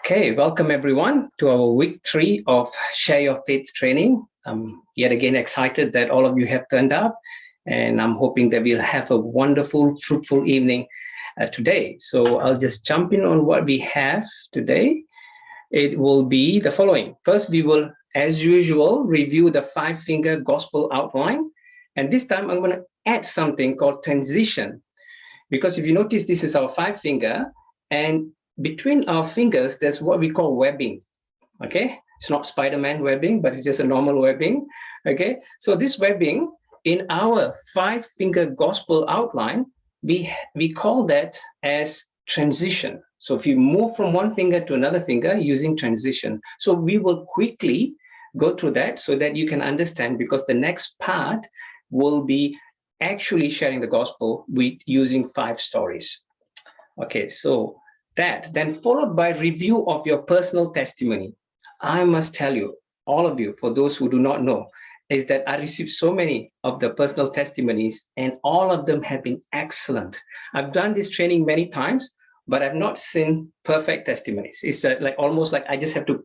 Okay, welcome everyone to our week 3 of Share Your Faith training. I'm yet again excited that all of you have turned up, and I'm hoping that we'll have a wonderful, fruitful evening today. So I'll just jump in on what we have today. It will be the following. First, we will, as usual, review the 5-finger gospel outline. And this time I'm going to add something called transition. Because if you notice, this is our 5-finger, and between our fingers, there's what we call webbing, okay? It's not Spider-Man webbing, but it's just a normal webbing, okay? So this webbing, in our 5-finger gospel outline, we call that as transition. So if you move from one finger to another finger using transition. So we will quickly go through that so that you can understand, because the next part will be actually sharing the gospel with using 5 stories. Okay, so that, then followed by review of your personal testimony. I must tell you, all of you, for those who do not know, is that I received so many of the personal testimonies, and all of them have been excellent. I've done this training many times, but I've not seen perfect testimonies. It's like almost like I just have to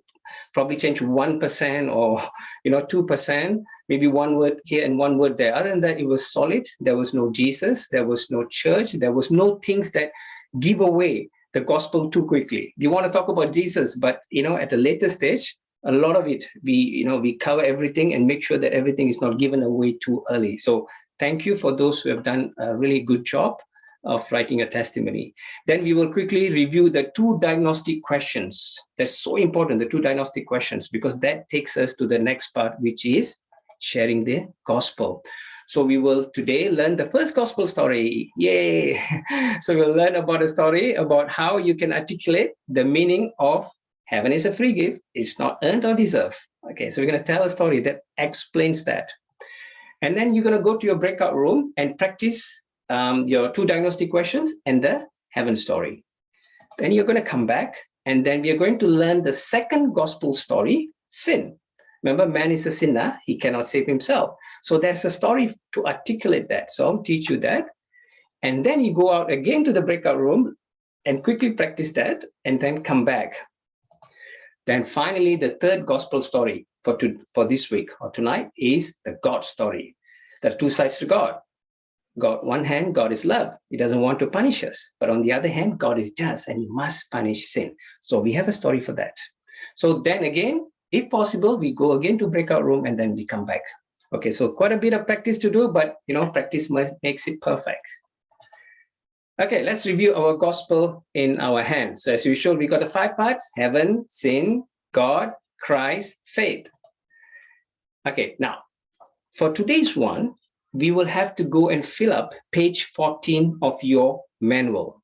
probably change 1% or 2%, maybe one word here and one word there. Other than that, it was solid. There was no Jesus, there was no church, there was no things that give away the gospel too quickly. You want to talk about Jesus, but at a later stage, a lot of it we cover everything and make sure that everything is not given away too early. So thank you for those who have done a really good job of writing a testimony. Then we will quickly review the 2 diagnostic questions. That's so important, the 2 diagnostic questions, because that takes us to the next part, which is sharing the gospel. So we will today learn the first gospel story. Yay! So we'll learn about a story about how you can articulate the meaning of heaven is a free gift. It's not earned or deserved. Okay, so we're going to tell a story that explains that. And then you're going to go to your breakout room and practice your 2 diagnostic questions and the heaven story. Then you're going to come back, and then we are going to learn the second gospel story, sin. Remember, man is a sinner. He cannot save himself. So there's a story to articulate that. So I'll teach you that. And then you go out again to the breakout room and quickly practice that, and then come back. Then finally, the third gospel story for this week or tonight is the God story. There are 2 sides to God. God, one hand, God is love. He doesn't want to punish us. But on the other hand, God is just, and he must punish sin. So we have a story for that. So then again, if possible, we go again to breakout room and then we come back. Okay, so quite a bit of practice to do, but practice makes it perfect. Okay, let's review our gospel in our hands. So as usual, we got the 5 parts: heaven, sin, God, Christ, faith. Okay, now for today's one, we will have to go and fill up page 14 of your manual.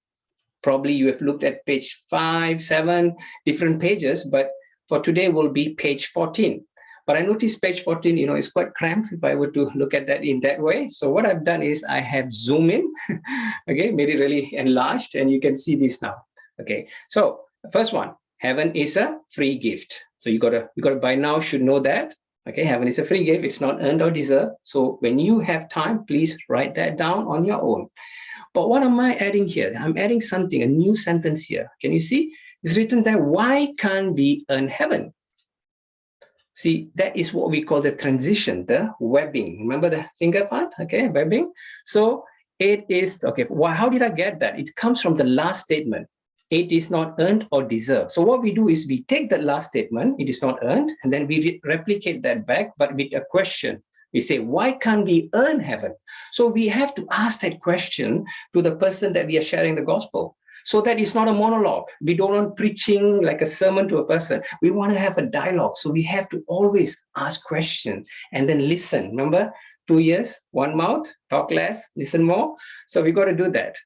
Probably you have looked at page 5, 7, different pages, but for today will be page 14. But I noticed page 14, is quite cramped if I were to look at that in that way. So what I've done is I have zoomed in, okay, made it really enlarged, and you can see this now. Okay, so the first one, heaven is a free gift. So you gotta by now should know that. Okay, heaven is a free gift. It's not earned or deserved. So when you have time, please write that down on your own. But what am I adding here? I'm adding something, a new sentence here. Can you see? It's written there, why can't we earn heaven? See, that is what we call the transition, the webbing. Remember the finger part? Okay, webbing. So it is, okay, well, how did I get that? It comes from the last statement. It is not earned or deserved. So what we do is we take that last statement, it is not earned, and then we replicate that back, but with a question. We say, why can't we earn heaven? So we have to ask that question to the person that we are sharing the gospel. So that it's not a monologue. We don't want preaching like a sermon to a person. We want to have a dialogue. So we have to always ask questions and then listen. Remember, 2 ears, 1 mouth, talk less, listen more. So we got to do that.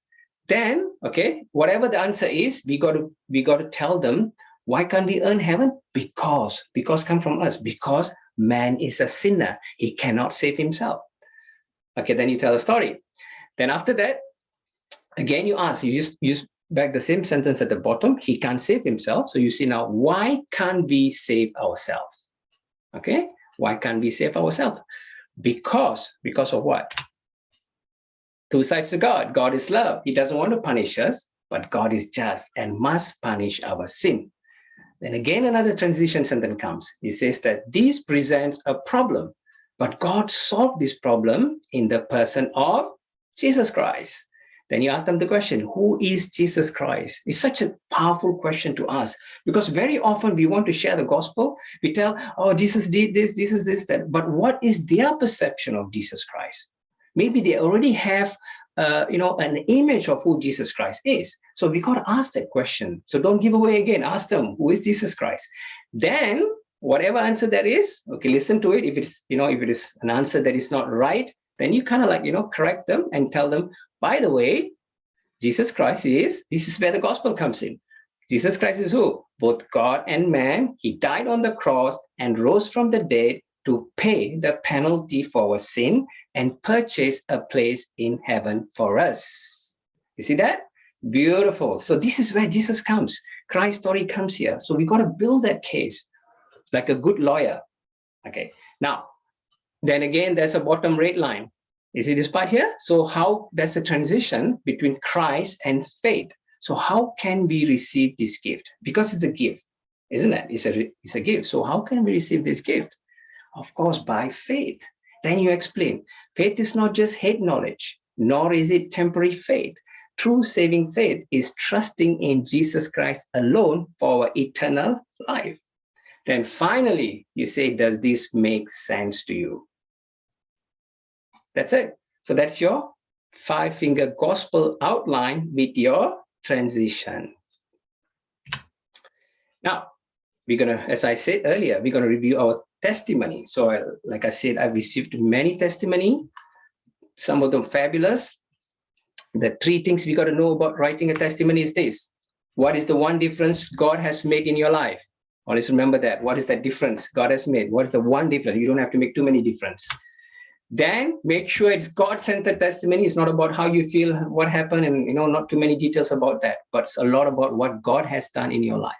Then, okay, whatever the answer is, we got to tell them, why can't we earn heaven? Because come from us. Because man is a sinner. He cannot save himself. Okay, then you tell a story. Then after that, again, you ask, you use back the same sentence at the bottom. He can't save himself. So you see now, why can't we save ourselves? Okay, why can't we save ourselves? Because of what? 2 sides to God. God is love. He doesn't want to punish us, but God is just and must punish our sin. Then again, another transition sentence comes. It says that this presents a problem, but God solved this problem in the person of Jesus Christ. Then you ask them the question, who is Jesus Christ? It's such a powerful question to ask, because very often we want to share the gospel. We tell, oh, Jesus did this, Jesus this, that. But what is their perception of Jesus Christ? Maybe they already have an image of who Jesus Christ is. So we got to ask that question. So don't give away again. Ask them, who is Jesus Christ? Then whatever answer that is, okay, listen to it. If it's, if it is an answer that is not right, then you kind of correct them and tell them, by the way, Jesus Christ this is where the gospel comes in. Jesus Christ is who? Both God and man. He died on the cross and rose from the dead to pay the penalty for our sin and purchase a place in heaven for us. You see that? Beautiful. So this is where Jesus comes. Christ's story comes here. So we got to build that case like a good lawyer. Okay. Now, then again, there's a bottom red line. You see this part here? So how there's a transition between Christ and faith. So how can we receive this gift? Because it's a gift, isn't it? It's a gift. So how can we receive this gift? Of course, by faith. Then you explain, faith is not just head knowledge, nor is it temporary faith. True saving faith is trusting in Jesus Christ alone for our eternal life. Then finally, you say, does this make sense to you? That's it. So that's your 5-finger gospel outline with your transition. Now, we're going to, as I said earlier, we're going to review our testimony. So like I said, I've received many testimony, some of them fabulous. The 3 things we got to know about writing a testimony is this. What is the one difference God has made in your life? Always remember that. What is that difference God has made? What is the one difference? You don't have to make too many difference. Then make sure it's God-centered testimony. It's not about how you feel, what happened, and not too many details about that, but it's a lot about what God has done in your life.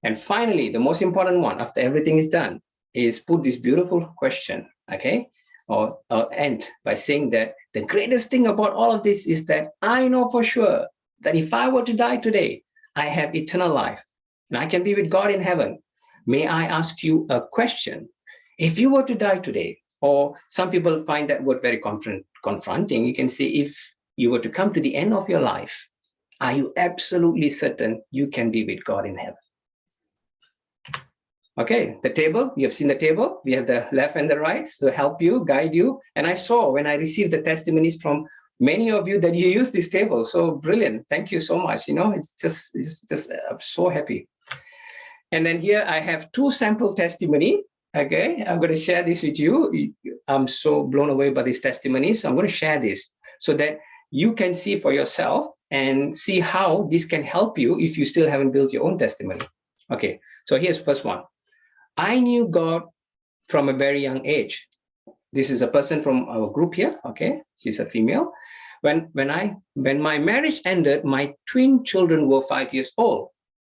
And finally, the most important one, after everything is done, is put this beautiful question, okay? Or end by saying that the greatest thing about all of this is that I know for sure that if I were to die today, I have eternal life and I can be with God in heaven. May I ask you a question? If you were to die today, or some people find that word very confronting, you can say, if you were to come to the end of your life, are you absolutely certain you can be with God in heaven? Okay, the table, you have seen the table. We have the left and the right to help you, guide you. And I saw when I received the testimonies from many of you that you use this table. So brilliant. Thank you so much. It's just I'm so happy. And then here I have 2 sample testimony. Okay, I'm going to share this with you. I'm so blown away by these testimonies. I'm going to share this so that you can see for yourself and see how this can help you if you still haven't built your own testimony. Okay, so here's the first one. I knew God from a very young age. This is a person from our group here. Okay, she's a female. When my marriage ended, my twin children were 5 years old.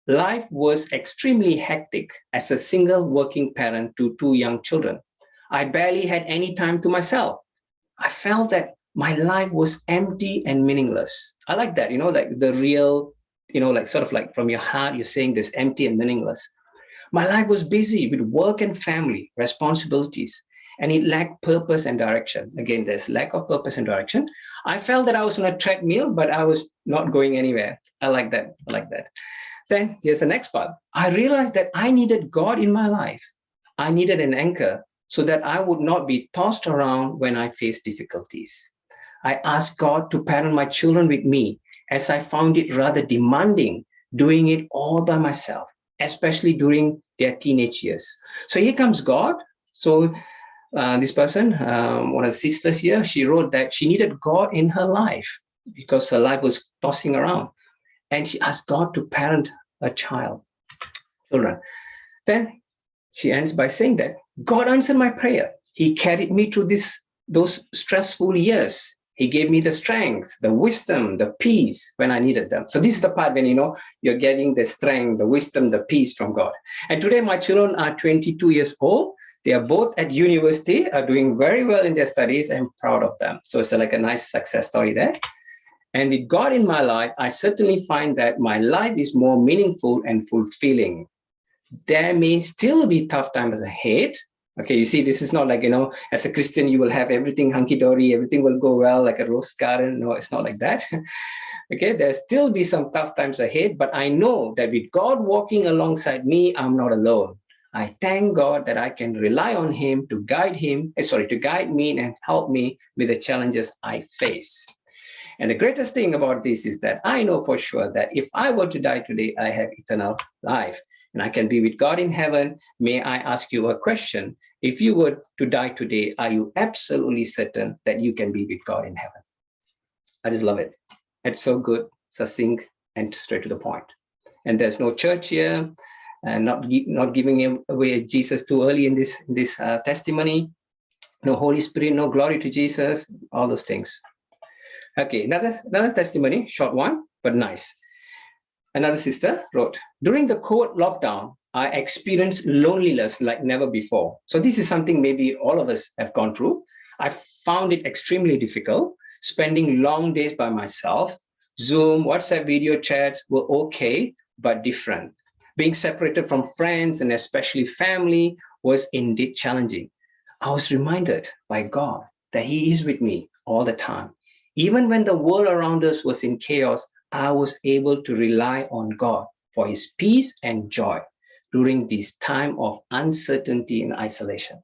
Life was extremely hectic as a single working parent to 2 young children. I barely had any time to myself. I felt that my life was empty and meaningless. I like that, like the real, like sort of like from your heart, you're saying this empty and meaningless. My life was busy with work and family responsibilities, and it lacked purpose and direction. Again, there's lack of purpose and direction. I felt that I was on a treadmill, but I was not going anywhere. I like that. Then here's the next part. I realized that I needed God in my life. I needed an anchor so that I would not be tossed around when I faced difficulties. I asked God to parent my children with me, as I found it rather demanding doing it all by myself, especially during their teenage years. So here comes God. So this person, one of the sisters here, she wrote that she needed God in her life because her life was tossing around. And she asked God to parent a children. Then she ends by saying that God answered my prayer. He carried me through those stressful years. He gave me the strength, the wisdom, the peace when I needed them. So this is the part when, you're getting the strength, the wisdom, the peace from God. And today my children are 22 years old. They are both at university, are doing very well in their studies. I'm proud of them. So it's like a nice success story there. And with God in my life, I certainly find that my life is more meaningful and fulfilling. there may still be tough times ahead. Okay, you see, this is not like, as a Christian, you will have everything hunky-dory, everything will go well like a rose garden. No, it's not like that. Okay, there'll still be some tough times ahead, but I know that with God walking alongside me, I'm not alone. I thank God that I can rely on Him to guide me and help me with the challenges I face. And the greatest thing about this is that I know for sure that if I were to die today, I have eternal life and I can be with God in heaven. May I ask you a question? If you were to die today, are you absolutely certain that you can be with God in heaven? I just love it. It's so good, succinct, and straight to the point. And there's no church here, and not giving away Jesus too early in this testimony. No Holy Spirit, no glory to Jesus, all those things. Okay, another testimony, short one, but nice. Another sister wrote, during the COVID lockdown, I experienced loneliness like never before. So this is something maybe all of us have gone through. I found it extremely difficult, spending long days by myself. Zoom, WhatsApp video chats were okay, but different. Being separated from friends and especially family was indeed challenging. I was reminded by God that He is with me all the time. Even when the world around us was in chaos, I was able to rely on God for His peace and joy during this time of uncertainty and isolation.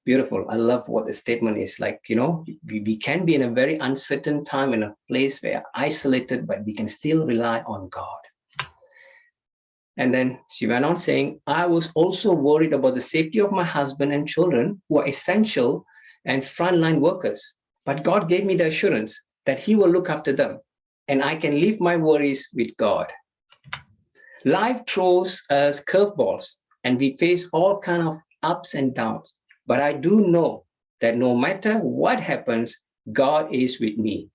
Beautiful. I love what the statement is like. We can be in a very uncertain time in a place where isolated, but we can still rely on God. And then she went on saying, I was also worried about the safety of my husband and children, who are essential and frontline workers. But God gave me the assurance that He will look after them, and I can leave my worries with God. Life throws us curveballs, and we face all kinds of ups and downs. But I do know that no matter what happens, God is with me.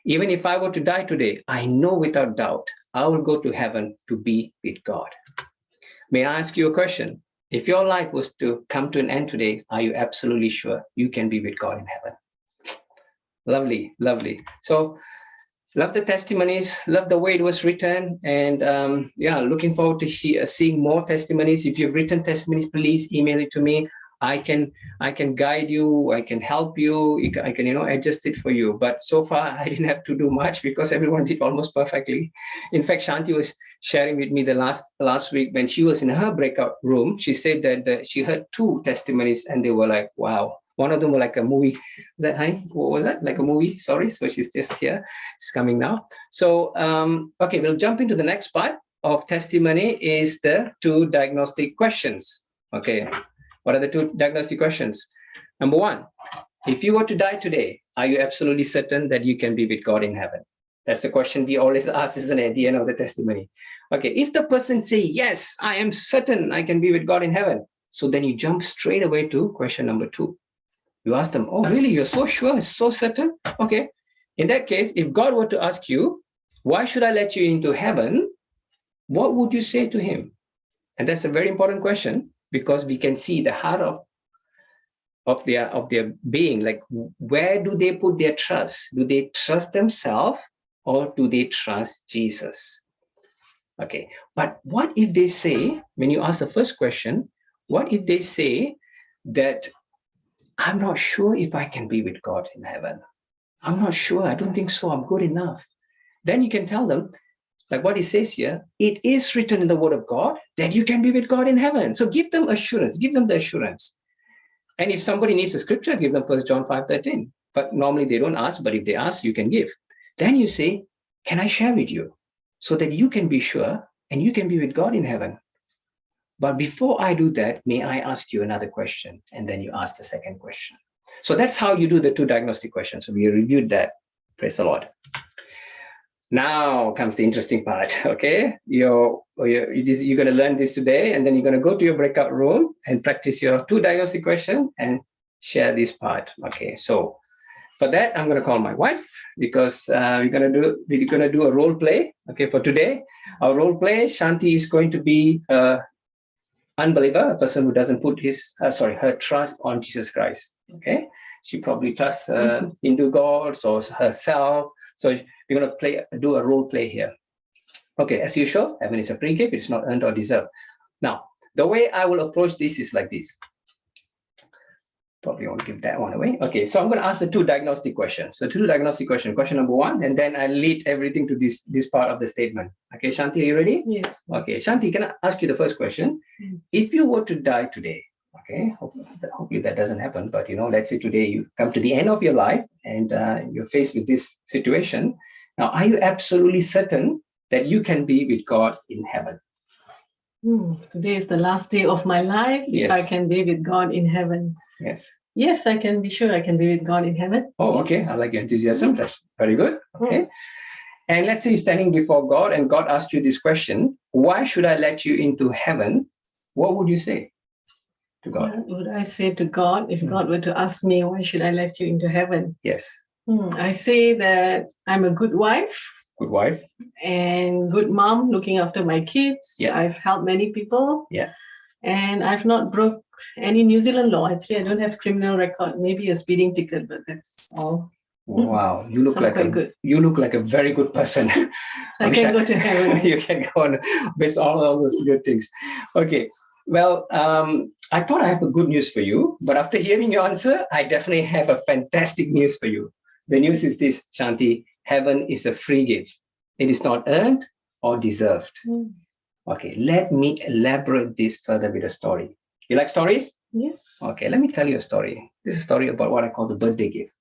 Even if I were to die today, I know without doubt I will go to heaven to be with God. May I ask you a question? If your life was to come to an end today, are you absolutely sure you can be with God in heaven? Lovely, lovely. So, love the testimonies, love the way it was written, and looking forward to seeing more testimonies. If you've written testimonies, please email it to me. I can guide you, I can help you, I can adjust it for you. But so far I didn't have to do much because everyone did almost perfectly. In fact, Shanti was sharing with me the last week when she was in her breakout room. She said that she heard 2 testimonies and they were like, wow. One of them was like a movie. Was that, honey? What was that? Like a movie? Sorry. So she's just here. She's coming now. So, okay, we'll jump into the next part of testimony is the 2 diagnostic questions. Okay. What are the 2 diagnostic questions? Number 1, if you were to die today, are you absolutely certain that you can be with God in heaven? That's the question we always ask, isn't it, at the end of the testimony? Okay, if the person say, yes, I am certain I can be with God in heaven. So then you jump straight away to question number 2. You ask them, oh, really? You're so sure? So certain? Okay. In that case, if God were to ask you, why should I let you into heaven? What would you say to Him? And that's a very important question, because we can see the heart of their being. Like, where do they put their trust? Do they trust themselves or do they trust Jesus? Okay, but what if they say, when you ask the first question, what if they say that I'm not sure if I can be with God in heaven? I'm not sure. I don't think so. I'm good enough. Then you can tell them, like what he says here, it is written in the Word of God that you can be with God in heaven. So give them assurance, give them the assurance. And if somebody needs a scripture, give them 1 John 5:13. But normally they don't ask, but if they ask, you can give. Then you say, can I share with you so that you can be sure and you can be with God in heaven? But before I do that, may I ask you another question? And then you ask the second question. So that's how you do the 2 diagnostic questions. So we reviewed that. Praise the Lord. Now comes the interesting part, okay? You're going to learn this today, and then you're going to go to your breakout room and practice your 2 diagnostic questions and share this part, okay? So for that, I'm going to call my wife, because we're going to do a role play, okay? For today, our role play, Shanti is going to be an unbeliever, a person who doesn't put her trust on Jesus Christ, okay? She probably trusts Hindu gods or herself. So we're going to do a role play here. Okay, as usual, heaven is a free gift. It's not earned or deserved. Now, the way I will approach this is like this. Probably won't give that one away. Okay, so I'm going to ask the two diagnostic questions. So two diagnostic questions. Question number one, and then I lead everything to this part of the statement. Okay, Shanti, are you ready? Yes. Okay, Shanti, can I ask you the first question? If you were to die today, okay, hopefully that doesn't happen, but let's say today you come to the end of your life and you're faced with this situation. Now, are you absolutely certain that you can be with God in heaven? Today is the last day of my life. Yes. If I can be with God in heaven. Yes. Yes, I can be sure I can be with God in heaven. Oh, yes. Okay. I like your enthusiasm. That's very good. Okay. And let's say you're standing before God and God asked you this question, why should I let you into heaven? What would you say to God? What would I say to God if God were to ask me, why should I let you into heaven? Yes. I say that I'm a good wife. Good wife. And good mom, looking after my kids. Yeah. I've helped many people. Yeah. And I've not broke any New Zealand law. Actually, I don't have criminal record. Maybe a speeding ticket, but that's all. Wow, you look like a very good person. So I can go to heaven. You can go on based on all those good things. Okay. Well, I thought I have a good news for you, but after hearing your answer, I definitely have a fantastic news for you. The news is this, Shanti: heaven is a free gift. It is not earned or deserved. Okay, let me elaborate this further with a story. You like stories? Yes. Okay, let me tell you a story. This is a story about what I call the birthday gift.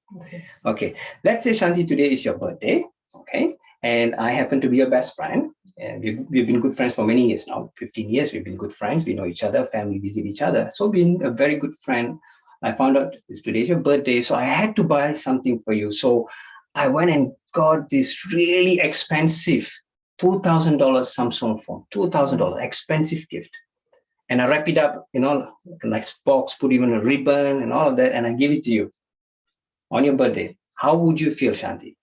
Okay, let's say, Shanti, today is your birthday. Okay, and I happen to be your best friend. And we've been good friends for many years now. 15 years, we've been good friends. We know each other, family visit each other. So being a very good friend, I found out today's your birthday. So I had to buy something for you. So I went and got this really expensive $2,000 Samsung phone, $2,000, expensive gift. And I wrap it up, like a nice box, put even a ribbon and all of that, and I give it to you on your birthday. How would you feel, Shanti?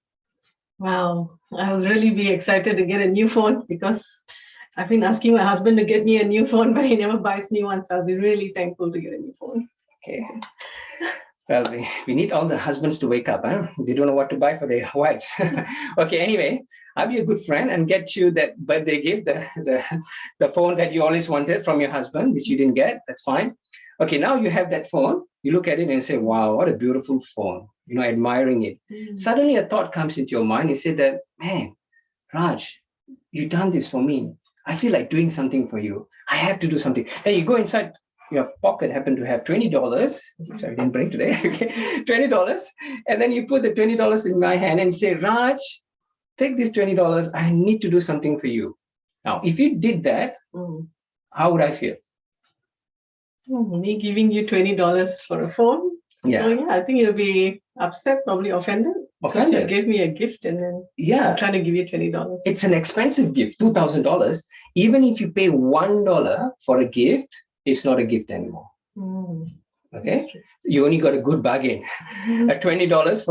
Wow, I'll really be excited to get a new phone because I've been asking my husband to get me a new phone, but he never buys me one. So I'll be really thankful to get a new phone. Okay. Well, we need all the husbands to wake up. Huh? They don't know what to buy for their wives. Okay, anyway, I'll be a good friend and get you that birthday gift, the phone that you always wanted from your husband, which you didn't get. That's fine. Okay, now you have that phone. You look at it and say, wow, what a beautiful phone. Admiring it. Suddenly a thought comes into your mind. You say that, man, Raj, you've done this for me. I feel like doing something for you. I have to do something. Then you go inside your pocket, happen to have $20, which I didn't bring today, okay, $20, and then you put the $20 in my hand and you say, Raj, take this $20, I need to do something for you. Now, if you did that, how would I feel? Me giving you $20 for a phone? Yeah. So yeah, I think you'll be upset, probably offended. Because you gave me a gift and then I'm trying to give you $20. It's an expensive gift, $2,000. Even if you pay $1 for a gift, it's not a gift anymore. Okay, you only got a good bargain. A $20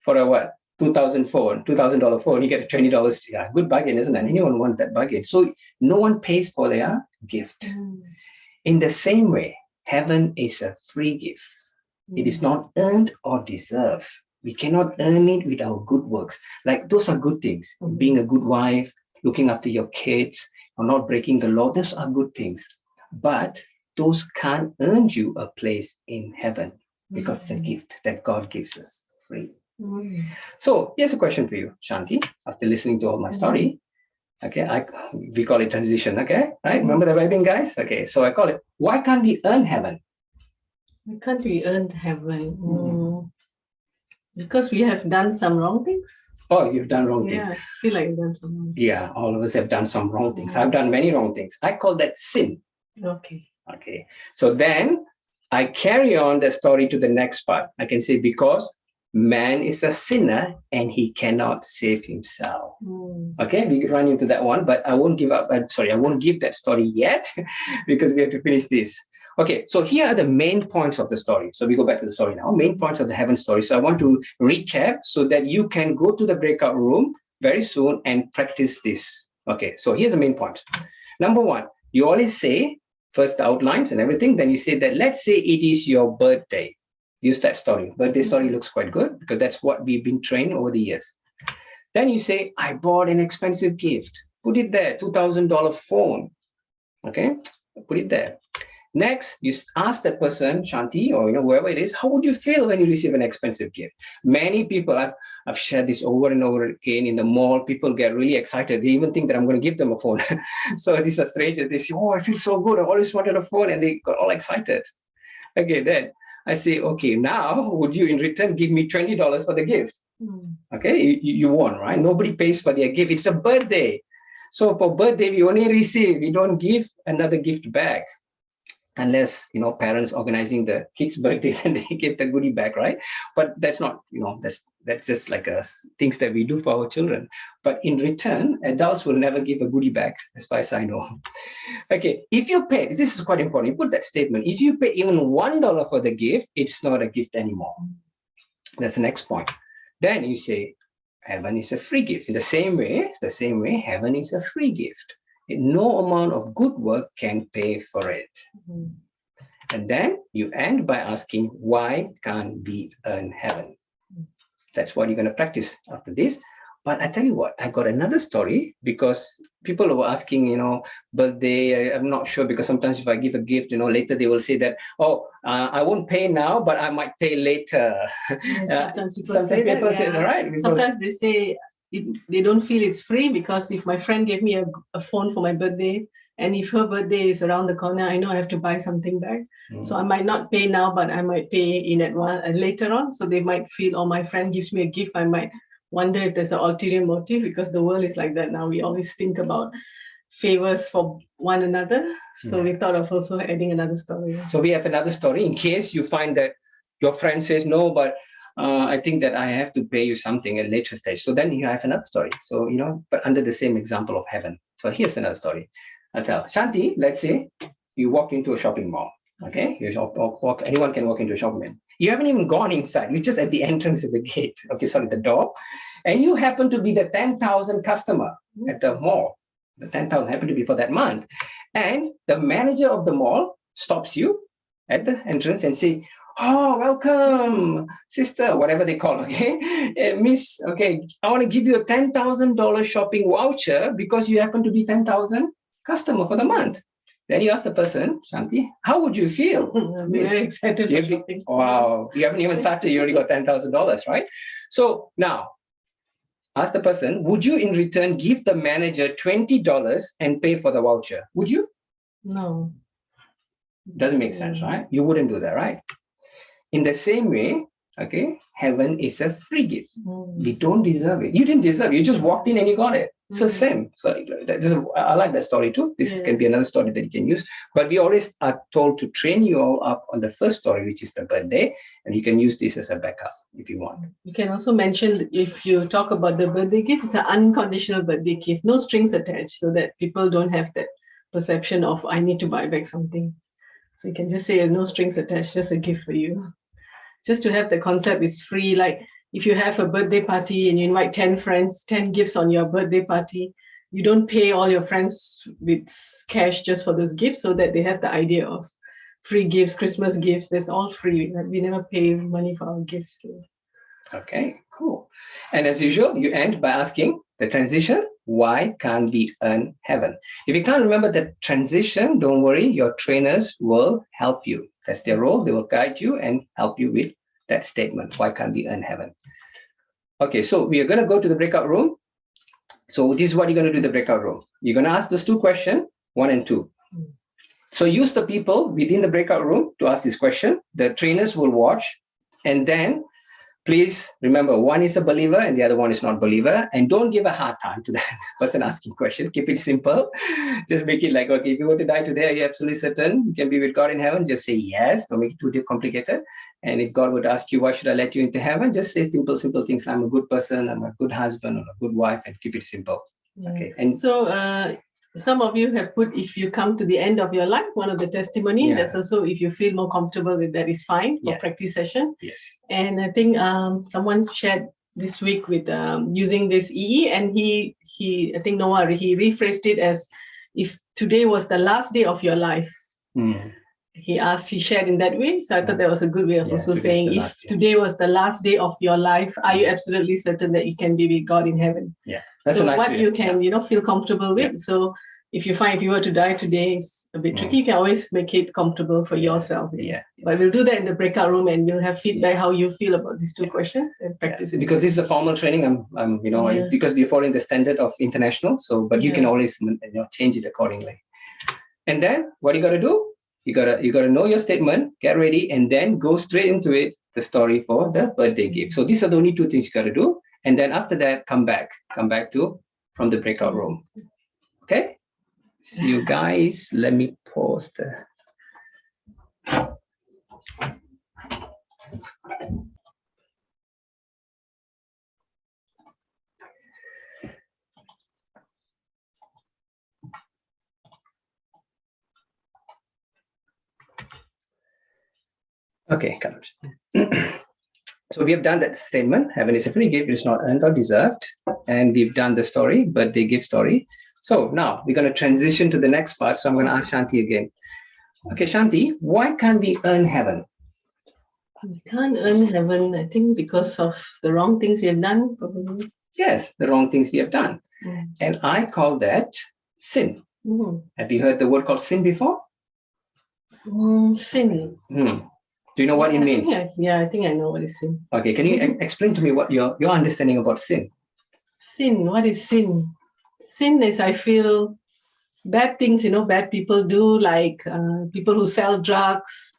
for a what? $2,000 phone. You get a $20. Yeah, good bargain, isn't it? Anyone want that bargain? So no one pays for their gift. In the same way, heaven is a free gift. It is not earned or deserved. We cannot earn it with our good works. Like those are good things. Being a good wife, looking after your kids, or not breaking the law. Those are good things. But those can't earn you a place in heaven because it's a gift that God gives us free. So here's a question for you, Shanti, after listening to all my story. Okay, we call it transition, okay? Right? Remember the vibing, guys? Okay, so I call it, why can't we earn heaven? Why can't we earn heaven? Because we have done some wrong things. Oh, you've done wrong things. Yeah, I feel like you've done some wrong things. Yeah, all of us have done some wrong things. I've done many wrong things. I call that sin. Okay. So then I carry on the story to the next part. I can say, because man is a sinner and he cannot save himself. Okay, we run into that one, but I won't give up. I won't give that story yet because we have to finish this. Okay, so here are the main points of the story. So we go back to the story now. Main points of the heaven story. So I want to recap so that you can go to the breakout room very soon and practice this. Okay, so here's the main point. Number one, you always say, first the outlines and everything, then you say that, let's say it is your birthday. Use that story. Birthday story looks quite good because that's what we've been trained over the years. Then you say, I bought an expensive gift. Put it there, $2,000 phone. Okay. Put it there. Next, you ask that person, Shanti, or whoever it is, how would you feel when you receive an expensive gift? Many people, I've shared this over and over again in the mall. People get really excited. They even think that I'm going to give them a phone. So these are strangers. They say, oh, I feel so good. I always wanted a phone, and they got all excited. Okay, then I say, okay, now would you in return give me $20 for the gift? Okay, you won, right? Nobody pays for their gift. It's a birthday. So for birthday, we only receive. We don't give another gift back. Unless, parents organizing the kid's birthday and they get the goodie bag, right? But that's not, that's just like things that we do for our children. But in return, adults will never give a goodie bag, as far as I know. Okay, if you pay, this is quite important, you put that statement, if you pay even $1 for the gift, it's not a gift anymore. That's the next point. Then you say, heaven is a free gift. In the same way, heaven is a free gift. No amount of good work can pay for it. And then you end by asking, why can't we earn heaven? That's what you're going to practice after this. But I tell you what, I got another story, because people were asking, birthday, I'm not sure, because sometimes if I give a gift, later they will say that, I won't pay now, but I might pay later. Sometimes people say that, right? Sometimes they say, they don't feel it's free, because if my friend gave me a phone for my birthday, and if her birthday is around the corner, I know I have to buy something back. So I might not pay now, but I might pay in advance later on. So they might feel, oh, my friend gives me a gift. I might wonder if there's an ulterior motive, because the world is like that now. We always think about favors for one another. So we thought of also adding another story. So we have another story in case you find that your friend says, no, but I think that I have to pay you something at a later stage. So then you have another story. So, but under the same example of heaven. So here's another story. I'll tell Shanti, let's say you walk into a shopping mall. Okay, anyone can walk into a shopping mall. You haven't even gone inside. You're just at the entrance of the gate. Okay, sorry, the door. And you happen to be the 10,000 customer at the mall. The 10,000 happen to be for that month. And the manager of the mall stops you at the entrance and say, oh, welcome, sister, whatever they call, okay? Miss, okay, I want to give you a $10,000 shopping voucher because you happen to be 10,000 customer for the month. Then you ask the person, Shanti, how would you feel? I'm very excited for shopping. Wow, you haven't even started, you already got $10,000, right? So now, ask the person, would you in return give the manager $20 and pay for the voucher? Would you? No. Doesn't make sense, right? You wouldn't do that, right? In the same way, okay, heaven is a free gift. We don't deserve it. You didn't deserve it. You just walked in and you got it. It's the same. So I like that story too. This can be another story that you can use. But we always are told to train you all up on the first story, which is the birthday. And you can use this as a backup if you want. You can also mention, if you talk about the birthday gift, it's an unconditional birthday gift. No strings attached, so that people don't have that perception of, I need to buy back something. So you can just say, no strings attached, just a gift for you. Just to have the concept, it's free. Like if you have a birthday party and you invite 10 friends, 10 gifts on your birthday party, you don't pay all your friends with cash just for those gifts, so that they have the idea of free gifts, Christmas gifts. That's all free. We never pay money for our gifts. Okay, cool. And as usual, you end by asking the transition, why can't we earn heaven? If you can't remember the transition, don't worry, your trainers will help you. That's their role. They will guide you and help you with that statement. Why can't we earn heaven? Okay, so we are going to go to the breakout room. So this is what you're going to do in the breakout room. You're going to ask those two questions, 1 and 2. So use the people within the breakout room to ask this question. The trainers will watch. And then please remember, one is a believer and the other one is not a believer. And don't give a hard time to the person asking question. Keep it simple. Just make it like, okay, if you were to die today, are you absolutely certain you can be with God in heaven? Just say yes. Don't make it too complicated. And if God would ask you, why should I let you into heaven? Just say simple things. I'm a good person. I'm a good husband or a good wife, and keep it simple. Okay. And so some of you have put, if you come to the end of your life, one of the testimony, that's also, if you feel more comfortable with that, is fine for practice session. Yes. And I think someone shared this week with using this EE, and he I think Noah, he rephrased it as, if today was the last day of your life. He shared in that way. So I thought that was a good way of also saying, if today was the last day of your life, are you absolutely certain that you can be with God in heaven? Yeah. That's so a nice what way. you can, feel comfortable with. So if you find if you were to die today, it's a bit tricky. You can always make it comfortable for yourself. Yeah. But we'll do that in the breakout room, and we'll have feedback how you feel about these two questions and practice it. Because this is a formal training. Because we're following the standard of international. So, but you can always change it accordingly. And then what you got to do? You gotta know your statement, get ready, and then go straight into it. The story for the birthday gift. So these are the only two things you got to do. And then after that, come back to from the breakout room. Okay. See you guys. Let me pause the. Okay, so we have done that statement. Heaven is a free gift, it is not earned or deserved. And we've done the story, birthday gift story. So now we're going to transition to the next part. So I'm going to ask Shanti again. Okay, Shanti, why can't we earn heaven? We can't earn heaven, I think, because of the wrong things we have done, probably. Yes, the wrong things we have done. And I call that sin. Have you heard the word called sin before? Sin. Do you know what it means? I think I know what is sin. Okay, can you explain to me what your understanding about sin? Sin, what is sin? Sin is, I feel, bad things, bad people do, like people who sell drugs,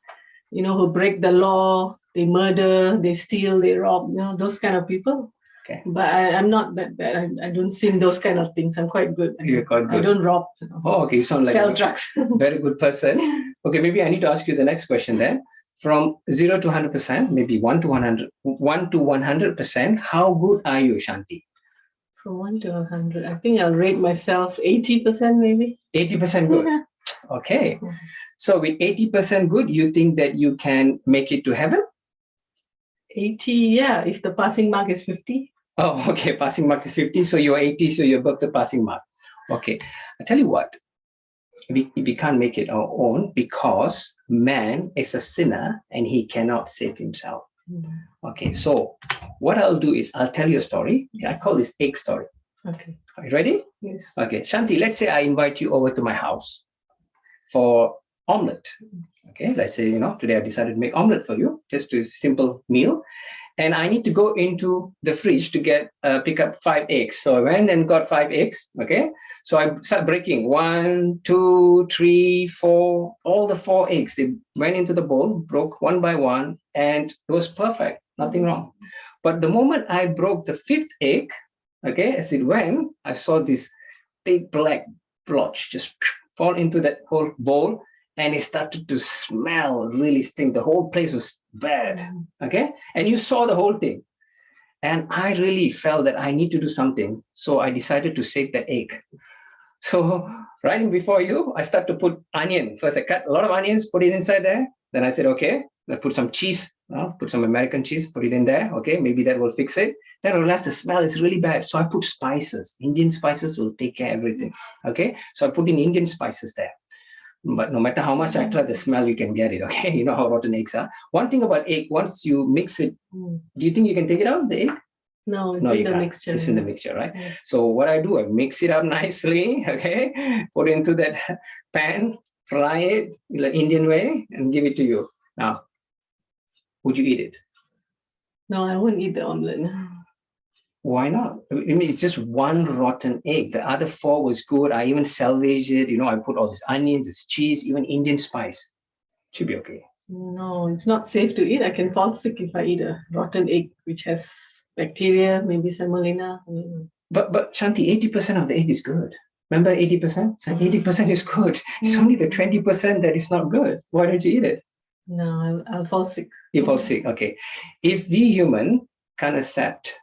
who break the law, they murder, they steal, they rob, those kind of people. Okay. But I'm not that bad. I don't sin those kind of things. I'm quite good. You're quite good. I don't rob. Oh, okay. You sound like sell drugs. Very good person. Okay, maybe I need to ask you the next question then. From 0 to 100%, maybe 1 to 100%, how good are you, Shanti? From 1 to 100, I think I'll rate myself 80% maybe. 80% good. Yeah. Okay. So with 80% good, you think that you can make it to heaven? 80, yeah, if the passing mark is 50. Oh, okay. Passing mark is 50. So you're 80, so you're above the passing mark. Okay. I tell you what, we can't make it our own because man is a sinner and he cannot save himself. Okay. So what I'll do is I'll tell you a story. I call this egg story. Okay. Are you ready? Yes. Okay. Shanti, let's say I invite you over to my house for omelette. Okay, let's say, today I decided to make omelette for you, just a simple meal. And I need to go into the fridge to pick up 5 eggs. So I went and got 5 eggs. Okay, so I start breaking 1, 2, 3, 4, all the 4 eggs. They went into the bowl, broke one by one, and it was perfect, nothing wrong. But the moment I broke the 5th egg, okay, as it went, I saw this big black blotch just fall into that whole bowl. And it started to smell, really stink. The whole place was bad, okay? And you saw the whole thing. And I really felt that I need to do something. So I decided to save that egg. So right before you, I started to put onion. First, I cut a lot of onions, put it inside there. Then I said, okay, I put some cheese, put some American cheese, put it in there. Okay, maybe that will fix it. Then I realized the smell is really bad. So I put spices. Indian spices will take care of everything, okay? So I put in Indian spices there. But no matter how much I try, the smell, you can get it, okay? You know how rotten eggs are. One thing about egg, once you mix it, do you think you can take it out, the egg? No, it's in the mixture. It's in the mixture, right? Yes. So what I do, I mix it up nicely, okay? Put it into that pan, fry it in the Indian way, and give it to you. Now, would you eat it? No, I won't eat the omelette. Why not? I mean, it's just one rotten egg. The other 4 was good. I even salvaged it. I put all this onions, this cheese, even Indian spice. Should be okay. No, it's not safe to eat. I can fall sick if I eat a rotten egg, which has bacteria, maybe salmonella. But Shanti, 80% of the egg is good. Remember 80%? So 80% is good. It's only the 20% that is not good. Why don't you eat it? No, I'll fall sick. You fall sick. Okay. If we human can't accept,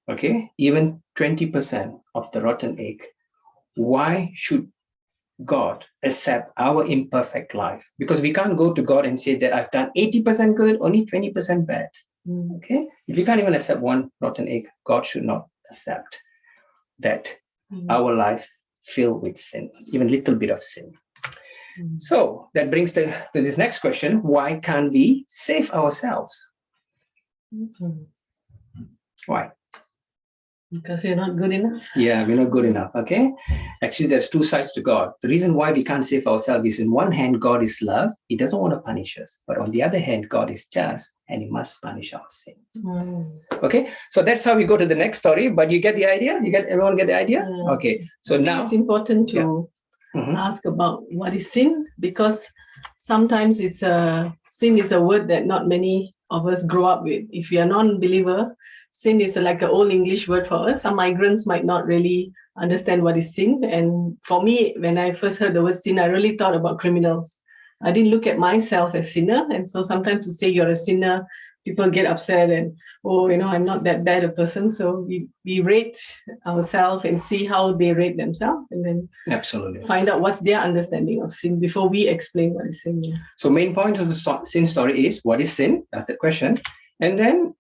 okay, even 20% of the rotten egg, why should God accept our imperfect life? Because we can't go to God and say that I've done 80% good, only 20% bad. Okay? If you can't even accept one rotten egg, God should not accept that our life filled with sin, even a little bit of sin. So that brings to this next question. Why can't we save ourselves? Why? Because we're not good enough. Yeah, we're not good enough. Okay. Actually, there's two sides to God. The reason why we can't save ourselves is, in one hand, God is love. He doesn't want to punish us. But on the other hand, God is just, and he must punish our sin. Okay. So that's how we go to the next story. But you get the idea? Everyone get the idea? Okay. So now it's important to ask about what is sin, because sometimes sin is a word that not many of us grow up with. If you're a non-believer, sin is like an old English word for us. Some migrants might not really understand what is sin. And for me, when I first heard the word sin, I really thought about criminals. I didn't look at myself as sinner. And so sometimes to say you're a sinner, people get upset and, I'm not that bad a person. So we rate ourselves and see how they rate themselves, and then absolutely find out what's their understanding of sin before we explain what is sin. So main point of the sin story is, what is sin? That's the question. And then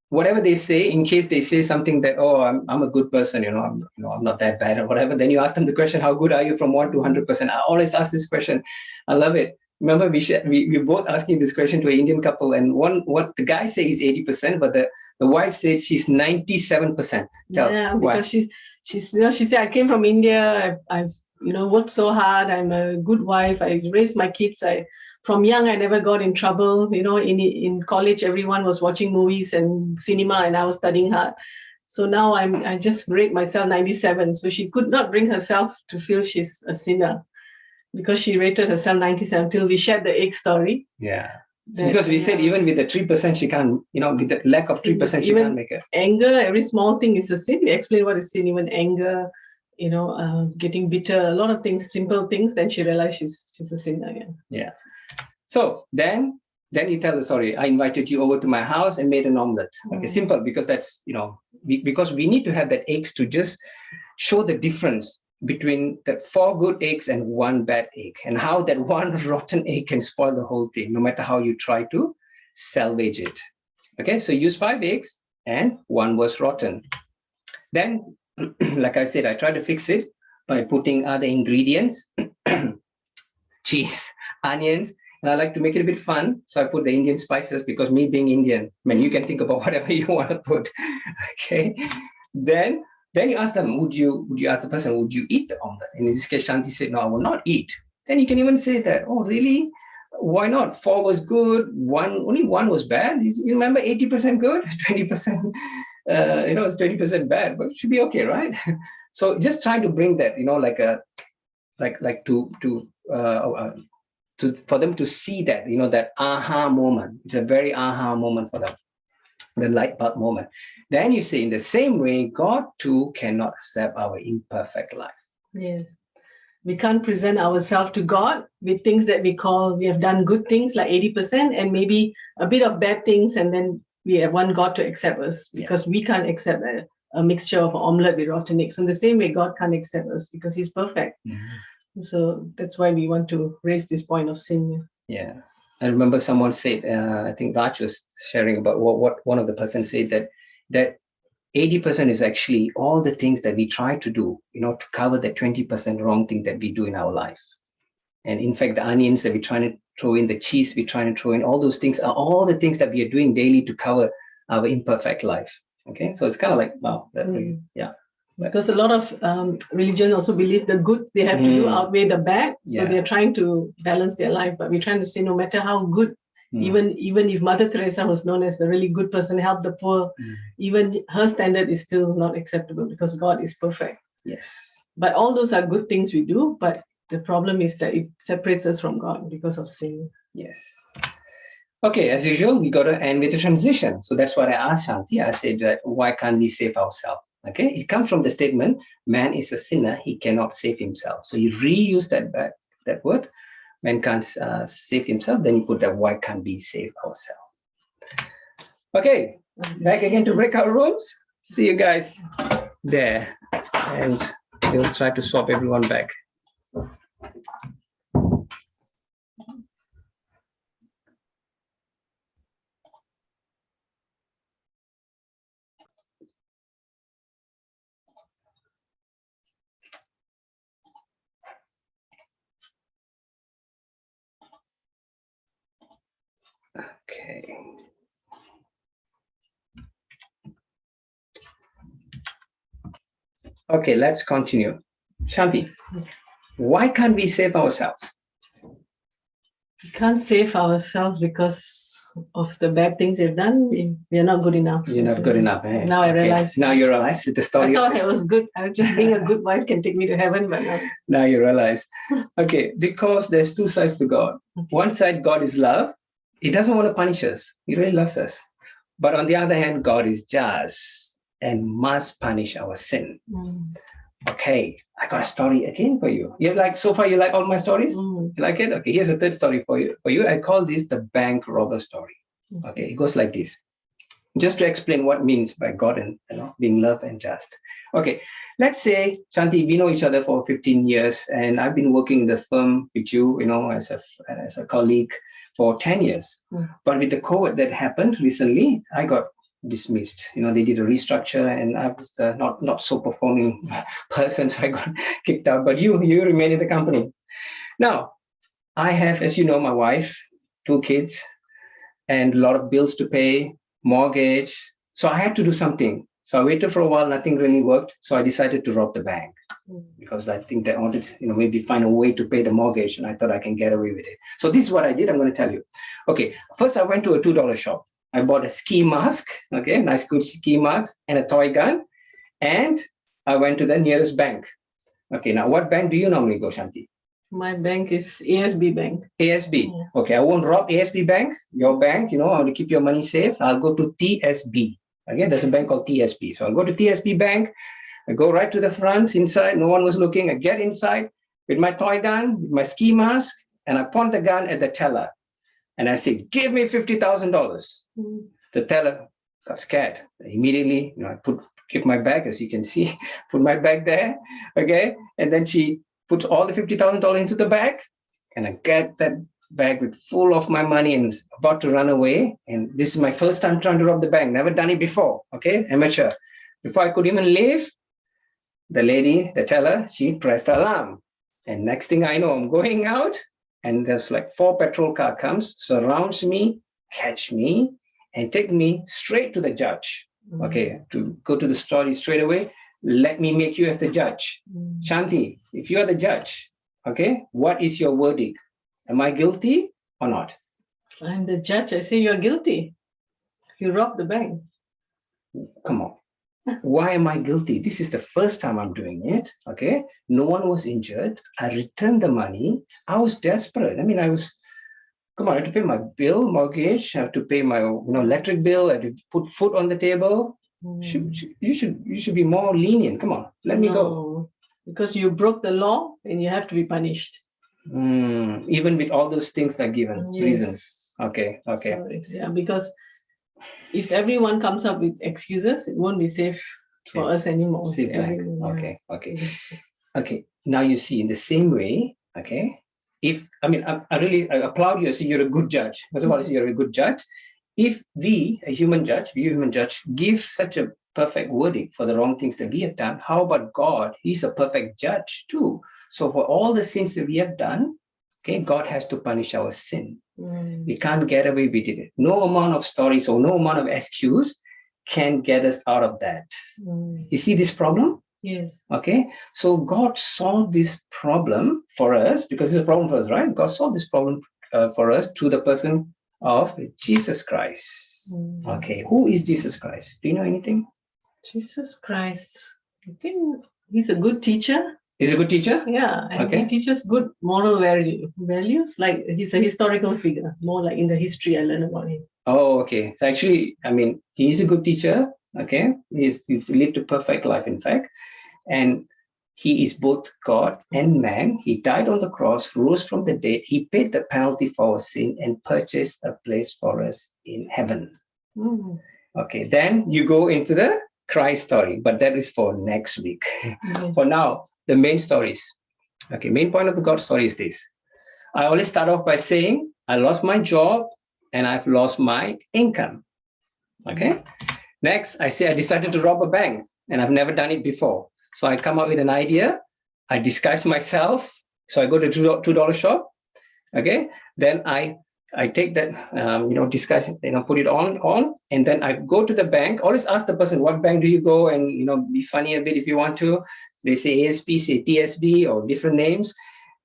whatever they say, in case they say something that, I'm a good person, I'm not that bad or whatever, then you ask them the question, how good are you from 1 to 100%? I always ask this question. I love it. Remember, we both asking this question to an Indian couple, and what the guy says is 80%, but the wife said she's 97%. Because she said, I came from India. I've worked so hard. I'm a good wife. I raised my kids. From young, I never got in trouble. In college, everyone was watching movies and cinema, and I was studying hard. So now I just rate myself 97. So she could not bring herself to feel she's a sinner, because she rated herself 97 till we shared the egg story. Yeah. Because we said even with the 3%, she can't, with the lack of 3%, she can't make it. Anger, every small thing is a sin. We explain what is sin, even anger, getting bitter, a lot of things, simple things. Then she realized she's a sinner. Yeah. So then you tell the story. I invited you over to my house and made an omelette. Okay, simple, because that's, because we need to have that eggs to just show the difference between the 4 good eggs and 1 bad egg, and how that 1 rotten egg can spoil the whole thing, no matter how you try to salvage it. Okay, so use 5 eggs and 1 was rotten. Then, like I said, I tried to fix it by putting other ingredients, cheese, onions, and I like to make it a bit fun. So I put the Indian spices, because me being Indian, you can think about whatever you want to put. Okay, then you ask them, would you ask the person, would you eat the omelette? And in this case, Shanti said, no, I will not eat. Then you can even say that, oh, really? Why not? 4 was good, only 1 was bad. You remember 80% good, 20%, it's 20% bad, but it should be okay, right? So just trying to bring that, for them to see that, that aha moment. It's a very aha moment for them, the light bulb moment. Then you say, in the same way, God too cannot accept our imperfect life. Yes. We can't present ourselves to God with things that we have done good things like 80% and maybe a bit of bad things, and then we want God to accept us, because we can't accept a mixture of omelette with rotten eggs. In the same way, God can't accept us because he's perfect. So that's why we want to raise this point of sin. Yeah. I remember someone said, I think Raj was sharing about what one of the persons said, that 80% is actually all the things that we try to do, to cover that 20% wrong thing that we do in our life. And in fact, the onions that we're trying to throw in, the cheese we're trying to throw in, all those things are all the things that we are doing daily to cover our imperfect life. Okay, so it's kind of like, wow, yeah. Because a lot of religion also believe the good they have to do outweigh the bad. So they're trying to balance their life. But we're trying to say, no matter how good, even if Mother Teresa was known as a really good person, helped the poor, even her standard is still not acceptable, because God is perfect. Yes. But all those are good things we do. But the problem is that it separates us from God because of sin. Yes. Okay, as usual, we got to end with a transition. So that's what I asked Shanti. I said that, why can't we save ourselves? Okay, it comes from the statement, man is a sinner, he cannot save himself. So you reuse that word, man can't save himself, then you put that, why can't we save ourselves? Okay, back again to breakout rooms. See you guys there. And we'll try to swap everyone back. Okay. Okay, let's continue. Shanti, why can't we save ourselves? We can't save ourselves because of the bad things we've done. We are not good enough. You're not good enough. Eh? Now I Okay. realize. Now you realize with the I story. thought I was good. I was just being a good wife can take me to heaven, but no. Now you realize. Okay, because there's two sides to God. Okay. One side, God is love. He doesn't want to punish us. He really loves us. But on the other hand, God is just and must punish our sin. Okay, I got a story again for you. You like so far? You like all my stories? You like it? Okay, here's a third story for you. I call this the bank robber story. Okay, it goes like this. Just to explain what means by God and being love and just. Okay, let's say Shanti, we know each other for 15 years, and I've been working in the firm with you, as a colleague for 10 years. But with the COVID that happened recently, I got dismissed. They did a restructure, and I was the not so performing person, so I got kicked out. But you remain in the company. Now, I have, as you know, my wife, 2 kids, and a lot of bills to pay, mortgage. So I had to do something. So I waited for a while, nothing really worked. So I decided to rob the bank because I think they wanted, maybe find a way to pay the mortgage, and I thought I can get away with it. So this is what I did. I'm going to tell you. Okay, first I went to a $2 shop. I bought a ski mask, okay, nice good ski mask, and a toy gun. And I went to the nearest bank. Okay, now what bank do you normally go, Shanti? My bank is ASB Bank. ASB. Okay, I won't rob ASB Bank, your bank, I want to keep your money safe. I'll go to TSB. Again, there's a bank called TSB. So I'll go to TSB Bank. I go right to the front, inside. No one was looking. I get inside with my toy gun, with my ski mask, and I point the gun at the teller. And I say, give me $50,000. The teller got scared. Immediately, I give my bag, as you can see, put my bag there, okay? And then she puts all the $50,000 into the bag, and I get that bag with full of my money and about to run away. And this is my first time trying to rob the bank. Never done it before, okay? Amateur. Before I could even leave, the lady, the teller, she pressed the alarm. And next thing I know, I'm going out, and there's like 4 patrol car comes, surrounds me, catch me, and take me straight to the judge. Okay, to go to the story straight away. Let me make you as the judge. Shanti, if you are the judge, okay, what is your verdict? Am I guilty or not? I'm the judge. I say you're guilty. You robbed the bank. Come on. Why am I guilty? This is the first time I'm doing it. Okay. No one was injured. I returned the money. I was desperate. I had to pay my bill, mortgage. I have to pay my electric bill. I had to put food on the table. You should be more lenient. Come on, let me go. Because you broke the law and you have to be punished. Even with all those things are given reasons. Okay. So, because if everyone comes up with excuses, it won't be safe for us anymore. Okay. Now you see, in the same way, okay. I applaud you. I say you're a good judge. First of all, I say you're a good judge. If we human judge, give such a perfect verdict for the wrong things that we have done, how about God? He's a perfect judge too. So for all the sins that we have done, okay, God has to punish our sin. We can't get away with it. No amount of stories or no amount of excuse can get us out of that. You see this problem? Yes. Okay. So God solved this problem for us, because it's a problem for us, right? God solved this problem for us through the person of Jesus Christ. Okay. Who is Jesus Christ? Do you know anything? Jesus Christ. I think he's a good teacher. He's a good teacher? Yeah. And he teaches good moral values. Like he's a historical figure. More like in the history I learned about him. Oh, okay. So actually, he's a good teacher. Okay. He's lived a perfect life, in fact. And he is both God and man. He died on the cross, rose from the dead. He paid the penalty for our sin and purchased a place for us in heaven. Okay, then you go into the Christ story, but that is for next week. For now, the main stories. Okay, main point of the God story is this. I always start off by saying, I lost my job and I've lost my income. Okay. Next, I say I decided to rob a bank and I've never done it before. So I come up with an idea. I disguise myself. So I go to $2 shop. Okay. Then I I take that, discuss, put it on, and then I go to the bank. Always ask the person, what bank do you go? And, be funny a bit if you want to. They say ASP, say TSB, or different names.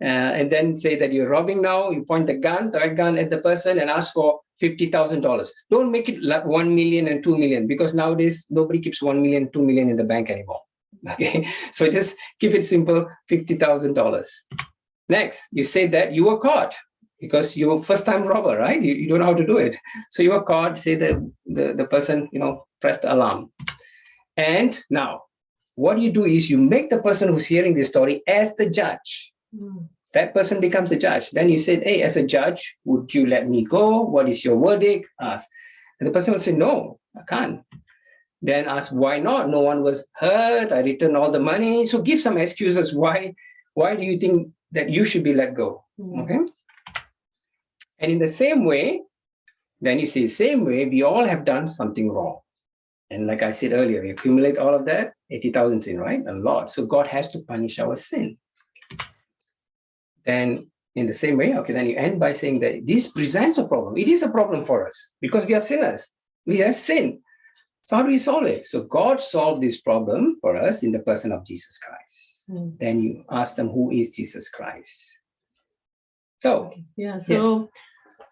And then say that you're robbing now. You point the right gun at the person and ask for $50,000. Don't make it like 1 million and 2 million, because nowadays nobody keeps 1 million, 2 million in the bank anymore. Okay, so just keep it simple, $50,000. Next, you say that you were caught, because you're first-time robber, right? You don't know how to do it. So you were caught, say that the person, pressed the alarm. And now, what you do is you make the person who's hearing this story as the judge. That person becomes the judge. Then you say, hey, as a judge, would you let me go? What is your verdict? Ask. And the person will say, no, I can't. Then ask, why not? No one was hurt. I returned all the money. So give some excuses. Why do you think that you should be let go? Okay. And in the same way, then you say, same way, we all have done something wrong. And like I said earlier, we accumulate all of that, 80,000 sin, right? A lot. So God has to punish our sin. Then in the same way, okay, then you end by saying that this presents a problem. It is a problem for us because we are sinners. We have sin. So how do we solve it? So God solved this problem for us in the person of Jesus Christ. Then you ask them, who is Jesus Christ? So,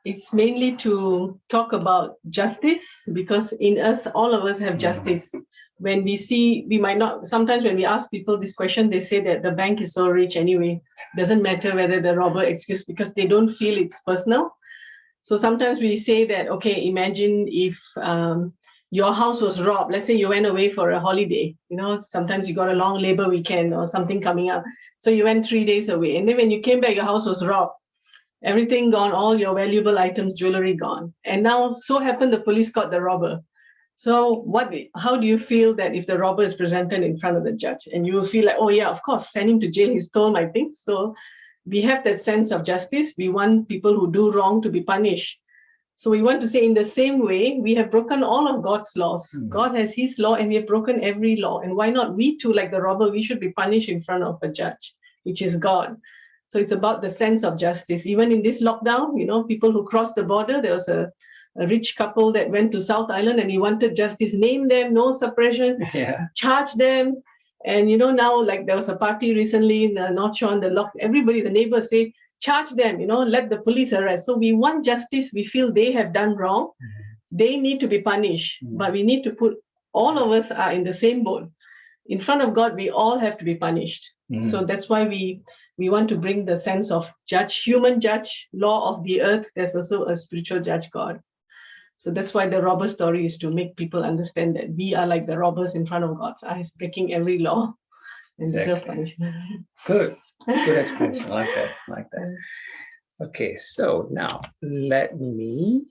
it's mainly to talk about justice, because in us, all of us have justice. When we might not, sometimes when we ask people this question, they say that the bank is so rich anyway. Doesn't matter whether the robber excused, because they don't feel it's personal. So sometimes we say that, okay, imagine if your house was robbed. Let's say you went away for a holiday. Sometimes you got a long labor weekend or something coming up. So you went 3 days away. And then when you came back, your house was robbed. Everything gone, all your valuable items, jewelry gone. And now so happened the police caught the robber. So how do you feel that if the robber is presented in front of the judge, and you will feel like, oh yeah, of course, send him to jail, he stole my things. So we have that sense of justice. We want people who do wrong to be punished. So we want to say, in the same way, we have broken all of God's laws. God has his law and we have broken every law. And why not we too, like the robber, we should be punished in front of a judge, which is God. So it's about the sense of justice. Even in this lockdown, people who crossed the border, there was a rich couple that went to South Island and he wanted justice. Name them, no suppression, charge them. And now, like there was a party recently in the North Shore, everybody, the neighbors say, charge them, let the police arrest. So we want justice. We feel they have done wrong. They need to be punished. But we need to put, all of us are in the same boat. In front of God, we all have to be punished. So that's why we want to bring the sense of judge, human judge, law of the earth. There's also a spiritual judge, God. So that's why the robber story is to make people understand that we are like the robbers in front of God's eyes, breaking every law and deserve punishment. Good explanation. I like that. Okay, so now let me